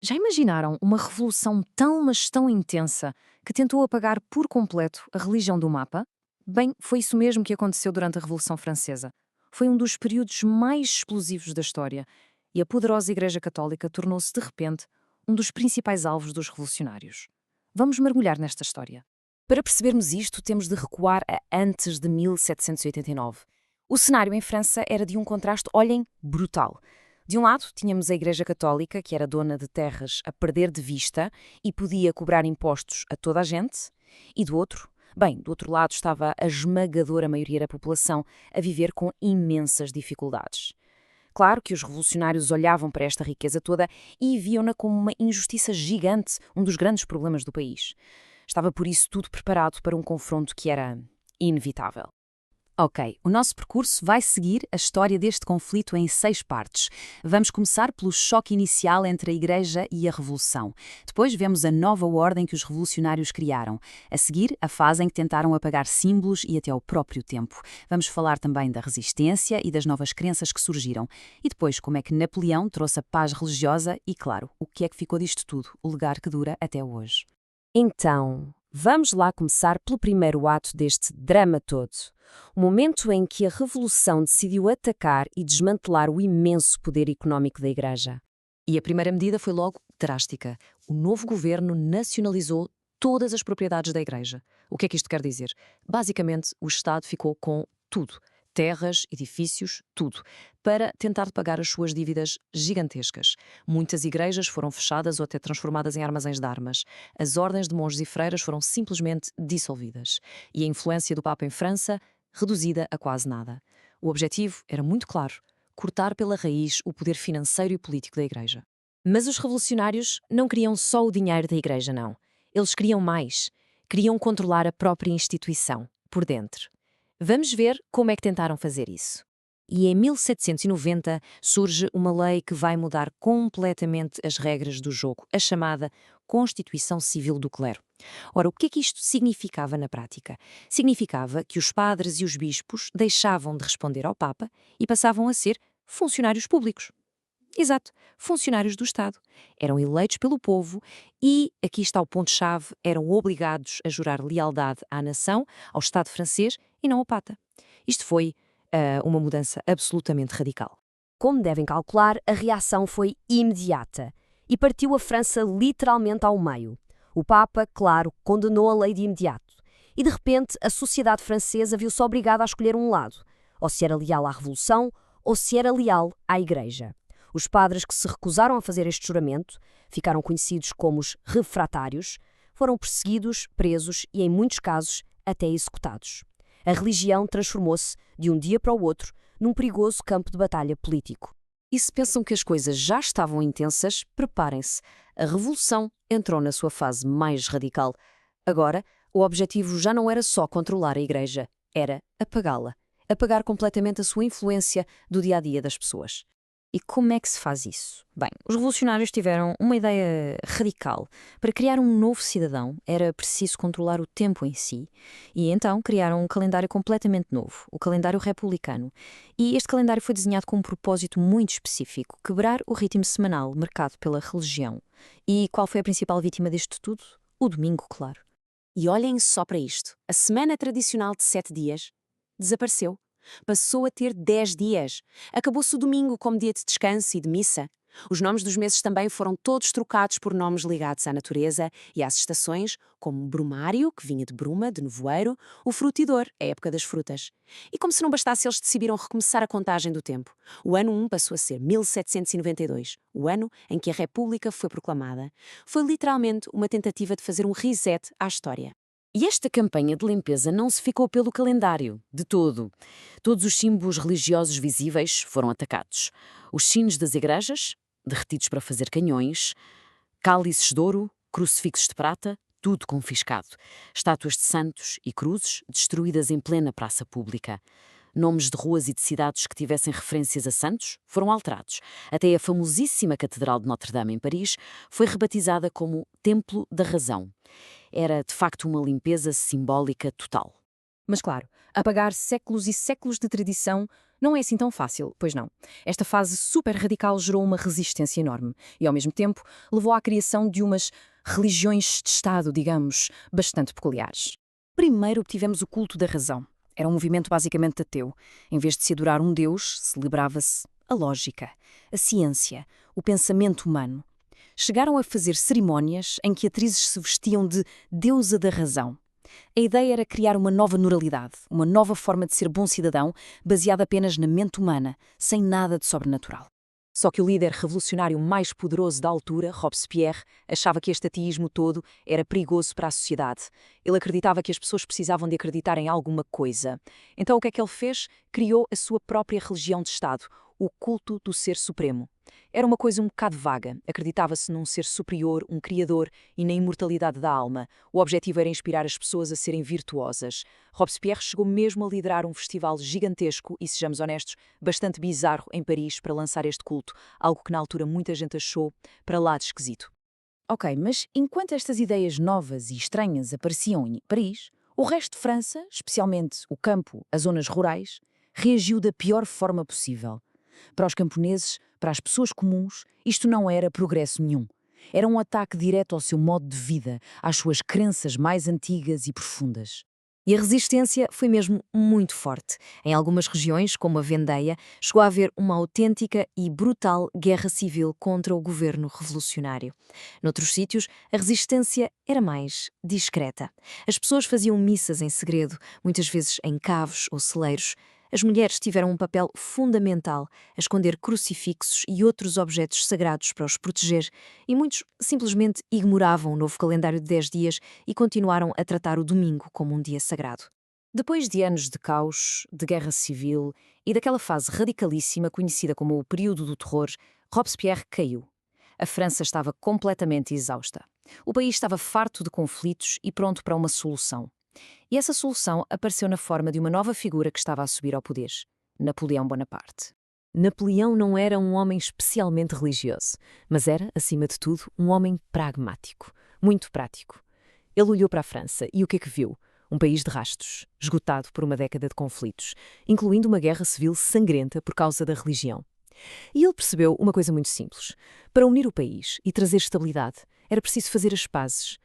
Já imaginaram uma revolução tão, mas tão intensa que tentou apagar por completo a religião do mapa? Bem, foi isso mesmo que aconteceu durante a Revolução Francesa. Foi um dos períodos mais explosivos da história e a poderosa Igreja Católica tornou-se, de repente, um dos principais alvos dos revolucionários. Vamos mergulhar nesta história. Para percebermos isto, temos de recuar a antes de 1789. O cenário em França era de um contraste, olhem, brutal. De um lado, tínhamos a Igreja Católica, que era dona de terras a perder de vista e podia cobrar impostos a toda a gente, e do outro, bem, do outro lado estava a esmagadora maioria da população a viver com imensas dificuldades. Claro que os revolucionários olhavam para esta riqueza toda e viam-na como uma injustiça gigante, um dos grandes problemas do país. Estava por isso tudo preparado para um confronto que era inevitável. Ok, o nosso percurso vai seguir a história deste conflito em 6 partes. Vamos começar pelo choque inicial entre a Igreja e a Revolução. Depois vemos a nova ordem que os revolucionários criaram. A seguir, a fase em que tentaram apagar símbolos e até o próprio tempo. Vamos falar também da resistência e das novas crenças que surgiram. E depois, como é que Napoleão trouxe a paz religiosa e, claro, o que é que ficou disto tudo, o legado que dura até hoje. Então, vamos lá começar pelo primeiro ato deste drama todo. O momento em que a Revolução decidiu atacar e desmantelar o imenso poder económico da Igreja. E a primeira medida foi logo drástica. O novo governo nacionalizou todas as propriedades da Igreja. O que é que isto quer dizer? Basicamente, o Estado ficou com tudo. Terras, edifícios, tudo, para tentar pagar as suas dívidas gigantescas. Muitas igrejas foram fechadas ou até transformadas em armazéns de armas. As ordens de monges e freiras foram simplesmente dissolvidas. E a influência do Papa em França reduzida a quase nada. O objetivo era muito claro: cortar pela raiz o poder financeiro e político da Igreja. Mas os revolucionários não queriam só o dinheiro da Igreja, não. Eles queriam mais. Queriam controlar a própria instituição, por dentro. Vamos ver como é que tentaram fazer isso. E em 1790 surge uma lei que vai mudar completamente as regras do jogo, a chamada Constituição Civil do Clero. Ora, o que é que isto significava na prática? Significava que os padres e os bispos deixavam de responder ao Papa e passavam a ser funcionários públicos. Exato, funcionários do Estado. Eram eleitos pelo povo e, aqui está o ponto-chave, eram obrigados a jurar lealdade à nação, ao Estado francês e não ao Papa. Isto foi uma mudança absolutamente radical. Como devem calcular, a reação foi imediata e partiu a França literalmente ao meio. O Papa, claro, condenou a lei de imediato. E de repente a sociedade francesa viu-se obrigada a escolher um lado, ou se era leal à Revolução ou se era leal à Igreja. Os padres que se recusaram a fazer este juramento, ficaram conhecidos como os refratários, foram perseguidos, presos e, em muitos casos, até executados. A religião transformou-se, de um dia para o outro, num perigoso campo de batalha político. E se pensam que as coisas já estavam intensas, preparem-se. A revolução entrou na sua fase mais radical. Agora, o objetivo já não era só controlar a Igreja, era apagá-la. Apagar completamente a sua influência do dia-a-dia das pessoas. E como é que se faz isso? Bem, os revolucionários tiveram uma ideia radical. Para criar um novo cidadão, era preciso controlar o tempo em si. E então criaram um calendário completamente novo, o calendário republicano. E este calendário foi desenhado com um propósito muito específico: quebrar o ritmo semanal marcado pela religião. E qual foi a principal vítima disto tudo? O domingo, claro. E olhem só para isto. A semana tradicional de 7 dias desapareceu. Passou a ter 10 dias. Acabou-se o domingo como dia de descanso e de missa. Os nomes dos meses também foram todos trocados por nomes ligados à natureza e às estações, como Brumário, que vinha de bruma, de nevoeiro, o Frutidor, a época das frutas. E como se não bastasse, eles decidiram recomeçar a contagem do tempo. O ano 1 passou a ser 1792, o ano em que a República foi proclamada. Foi literalmente uma tentativa de fazer um reset à história. E esta campanha de limpeza não se ficou pelo calendário, de todo. Todos os símbolos religiosos visíveis foram atacados. Os sinos das igrejas, derretidos para fazer canhões, cálices de ouro, crucifixos de prata, tudo confiscado. Estátuas de santos e cruzes destruídas em plena praça pública. Nomes de ruas e de cidades que tivessem referências a santos foram alterados. Até a famosíssima Catedral de Notre-Dame, em Paris, foi rebatizada como Templo da Razão. Era, de facto, uma limpeza simbólica total. Mas, claro, apagar séculos e séculos de tradição Não é assim tão fácil, pois não. Esta fase super radical gerou uma resistência enorme e, ao mesmo tempo, levou à criação de umas religiões de Estado, digamos, bastante peculiares. Primeiro obtivemos o culto da razão. Era um movimento basicamente ateu. Em vez de se adorar um Deus, celebrava-se a lógica, a ciência, o pensamento humano. Chegaram a fazer cerimónias em que atrizes se vestiam de deusa da razão. A ideia era criar uma nova moralidade, uma nova forma de ser bom cidadão, baseada apenas na mente humana, sem nada de sobrenatural. Só que o líder revolucionário mais poderoso da altura, Robespierre, achava que este ateísmo todo era perigoso para a sociedade. Ele acreditava que as pessoas precisavam de acreditar em alguma coisa. Então o que é que ele fez? Criou a sua própria religião de Estado, o culto do Ser Supremo. Era uma coisa um bocado vaga. Acreditava-se num ser superior, um criador e na imortalidade da alma. O objetivo era inspirar as pessoas a serem virtuosas. Robespierre chegou mesmo a liderar um festival gigantesco e, sejamos honestos, bastante bizarro em Paris para lançar este culto, algo que na altura muita gente achou para lá de esquisito. Ok, mas enquanto estas ideias novas e estranhas apareciam em Paris, o resto de França, especialmente o campo, as zonas rurais, reagiu da pior forma possível. Para os camponeses, para as pessoas comuns, isto não era progresso nenhum. Era um ataque direto ao seu modo de vida, às suas crenças mais antigas e profundas. E a resistência foi mesmo muito forte. Em algumas regiões, como a Vendeia, chegou a haver uma autêntica e brutal guerra civil contra o governo revolucionário. Noutros sítios, a resistência era mais discreta. As pessoas faziam missas em segredo, muitas vezes em cavos ou celeiros. As mulheres tiveram um papel fundamental a esconder crucifixos e outros objetos sagrados para os proteger, e muitos simplesmente ignoravam o novo calendário de 10 dias e continuaram a tratar o domingo como um dia sagrado. Depois de anos de caos, de guerra civil e daquela fase radicalíssima conhecida como o período do terror, Robespierre caiu. A França estava completamente exausta. O país estava farto de conflitos e pronto para uma solução. E essa solução apareceu na forma de uma nova figura que estava a subir ao poder: Napoleão Bonaparte. Napoleão não era um homem especialmente religioso, mas era, acima de tudo, um homem pragmático, muito prático. Ele olhou para a França e o que é que viu? Um país de rastos, esgotado por uma década de conflitos, incluindo uma guerra civil sangrenta por causa da religião. E ele percebeu uma coisa muito simples. Para unir o país e trazer estabilidade, era preciso fazer as pazes.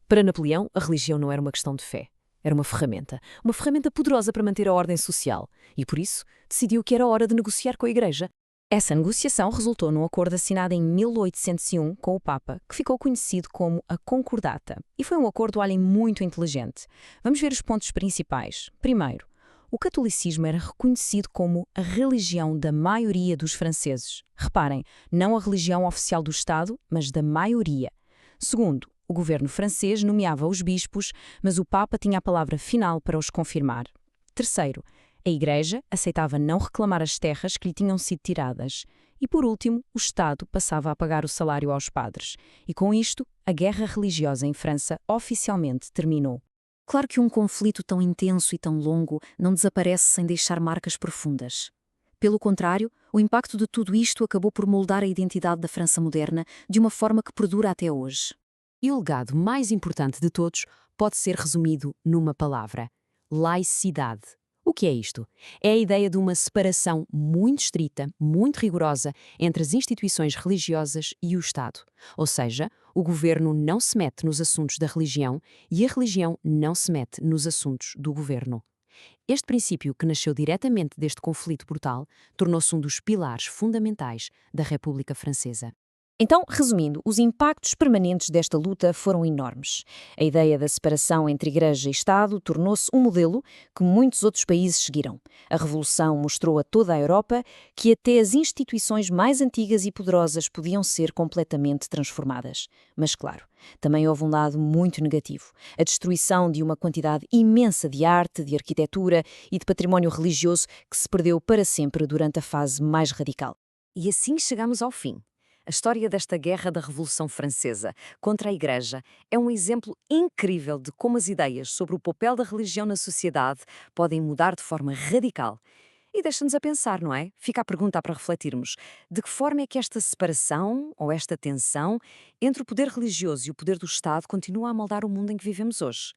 Para Napoleão, a religião não era uma questão de fé. Era uma ferramenta poderosa para manter a ordem social, e por isso decidiu que era hora de negociar com a Igreja. Essa negociação resultou num acordo assinado em 1801 com o Papa, que ficou conhecido como a Concordata. E foi um acordo, olhem, muito inteligente. Vamos ver os pontos principais. Primeiro, o catolicismo era reconhecido como a religião da maioria dos franceses. Reparem, não a religião oficial do Estado, mas da maioria. Segundo, o governo francês nomeava os bispos, mas o Papa tinha a palavra final para os confirmar. Terceiro, a Igreja aceitava não reclamar as terras que lhe tinham sido tiradas. E, por último, o Estado passava a pagar o salário aos padres. E, com isto, a guerra religiosa em França oficialmente terminou. Claro que um conflito tão intenso e tão longo não desaparece sem deixar marcas profundas. Pelo contrário, o impacto de tudo isto acabou por moldar a identidade da França moderna de uma forma que perdura até hoje. E o legado mais importante de todos pode ser resumido numa palavra: laicidade. O que é isto? É a ideia de uma separação muito estrita, muito rigorosa entre as instituições religiosas e o Estado. Ou seja, o governo não se mete nos assuntos da religião e a religião não se mete nos assuntos do governo. Este princípio, que nasceu diretamente deste conflito brutal, tornou-se um dos pilares fundamentais da República Francesa. Então, resumindo, os impactos permanentes desta luta foram enormes. A ideia da separação entre Igreja e Estado tornou-se um modelo que muitos outros países seguiram. A Revolução mostrou a toda a Europa que até as instituições mais antigas e poderosas podiam ser completamente transformadas. Mas, claro, também houve um lado muito negativo: a destruição de uma quantidade imensa de arte, de arquitetura e de património religioso que se perdeu para sempre durante a fase mais radical. E assim chegamos ao fim. A história desta guerra da Revolução Francesa contra a Igreja é um exemplo incrível de como as ideias sobre o papel da religião na sociedade podem mudar de forma radical. E deixa-nos a pensar, não é? Fica a pergunta para refletirmos: de que forma é que esta separação ou esta tensão entre o poder religioso e o poder do Estado continua a moldar o mundo em que vivemos hoje?